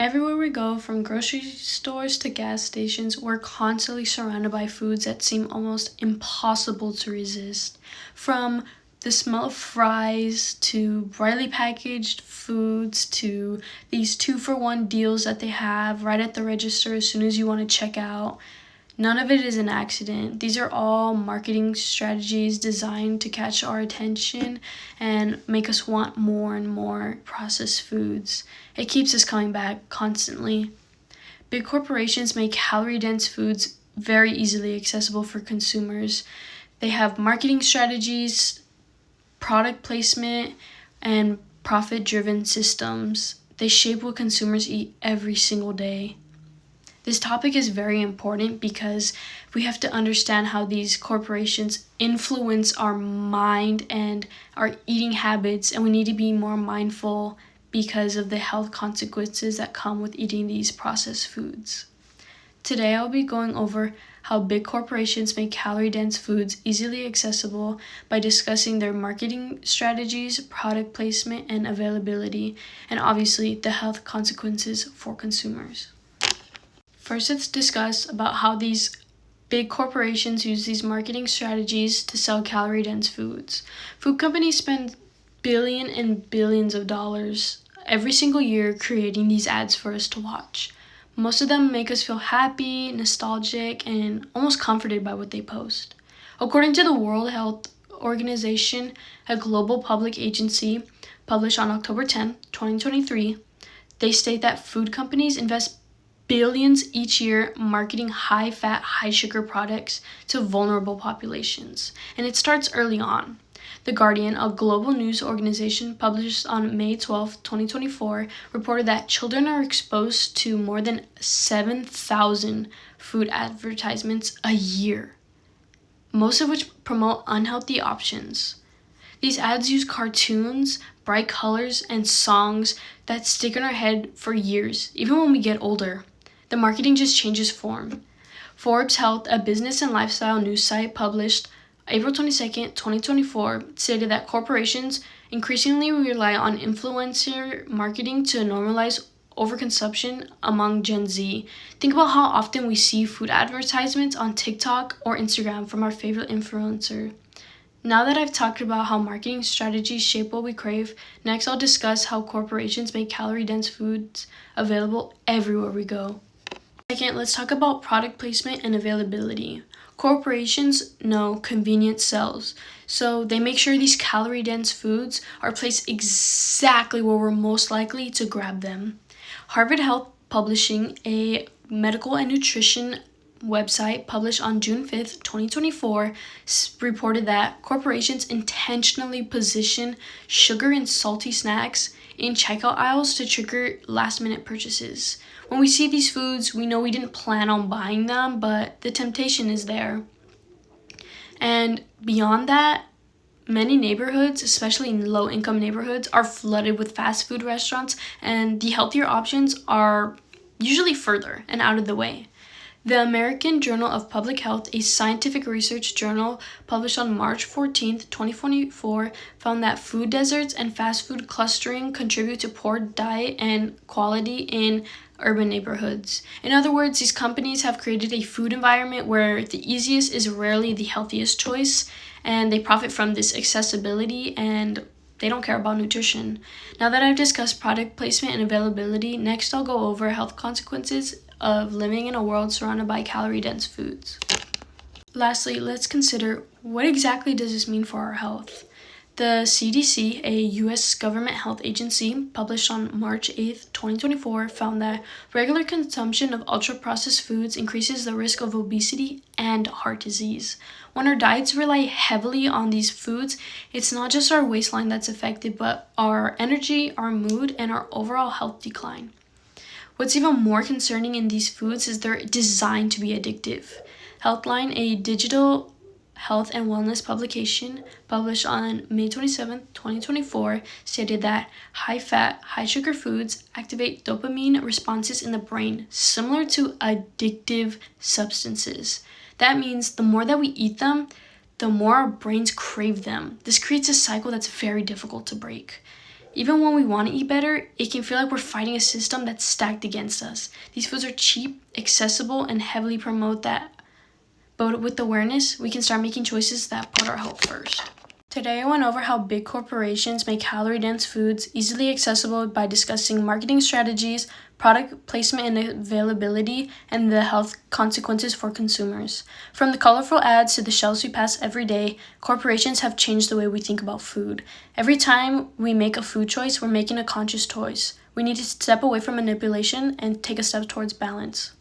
Everywhere we go, from grocery stores to gas stations, we're constantly surrounded by foods that seem almost impossible to resist. From the smell of fries to brightly packaged foods to these 2-for-1 deals that they have right at the register as soon as you want to check out. None of it is an accident. These are all marketing strategies designed to catch our attention and make us want more and more processed foods. It keeps us coming back constantly. Big corporations make calorie-dense foods very easily accessible for consumers. They have marketing strategies, product placement, and profit-driven systems. They shape what consumers eat every single day. This topic is very important because we have to understand how these corporations influence our mind and our eating habits, and we need to be more mindful because of the health consequences that come with eating these processed foods. Today I'll be going over how big corporations make calorie-dense foods easily accessible by discussing their marketing strategies, product placement, and availability, and obviously the health consequences for consumers. First, let's discuss about how these big corporations use these marketing strategies to sell calorie-dense foods. Food companies spend billions and billions of dollars every single year creating these ads for us to watch. Most of them make us feel happy, nostalgic, and almost comforted by what they post. According to the World Health Organization, a global public agency published on October 10, 2023, they state that food companies invest billions each year marketing high-fat, high-sugar products to vulnerable populations. And it starts early on. The Guardian, a global news organization published on May 12, 2024, reported that children are exposed to more than 7,000 food advertisements a year, most of which promote unhealthy options. These ads use cartoons, bright colors, and songs that stick in our head for years, even when we get older. The marketing just changes form. Forbes Health, a business and lifestyle news site, published April 22, 2024, stated that corporations increasingly rely on influencer marketing to normalize overconsumption among Gen Z. Think about how often we see food advertisements on TikTok or Instagram from our favorite influencer. Now that I've talked about how marketing strategies shape what we crave, next I'll discuss how corporations make calorie-dense foods available everywhere we go. Second, let's talk about product placement and availability. Corporations know convenience sells, so they make sure these calorie-dense foods are placed exactly where we're most likely to grab them. Harvard Health Publishing, a medical and nutrition website published on June 5th, 2024, reported that corporations intentionally position sugar and salty snacks in checkout aisles to trigger last-minute purchases. When we see these foods, we know we didn't plan on buying them, but the temptation is there. And beyond that, many neighborhoods, especially in low-income neighborhoods, are flooded with fast food restaurants, and the healthier options are usually further and out of the way. The American Journal of Public Health, a scientific research journal published on March 14, 2024, found that food deserts and fast food clustering contribute to poor diet and quality in urban neighborhoods. In other words, these companies have created a food environment where the easiest is rarely the healthiest choice, and they profit from this accessibility and they don't care about nutrition. Now that I've discussed product placement and availability, next I'll go over health consequences of living in a world surrounded by calorie-dense foods. Lastly, let's consider what exactly does this mean for our health. The CDC, a U.S. government health agency, published on March 8, 2024, found that regular consumption of ultra-processed foods increases the risk of obesity and heart disease. When our diets rely heavily on these foods, it's not just our waistline that's affected, but our energy, our mood, and our overall health decline. What's even more concerning in these foods is they're designed to be addictive. Healthline, a digital health and wellness publication published on May 27, 2024, stated that high-fat, high-sugar foods activate dopamine responses in the brain, similar to addictive substances. That means the more that we eat them, the more our brains crave them. This creates a cycle that's very difficult to break. Even when we want to eat better, it can feel like we're fighting a system that's stacked against us. These foods are cheap, accessible, and heavily promote that. But with awareness, we can start making choices that put our health first. Today I went over how big corporations make calorie-dense foods easily accessible by discussing marketing strategies, product placement and availability, and the health consequences for consumers. From the colorful ads to the shelves we pass every day, corporations have changed the way we think about food. Every time we make a food choice, we're making a conscious choice. We need to step away from manipulation and take a step towards balance.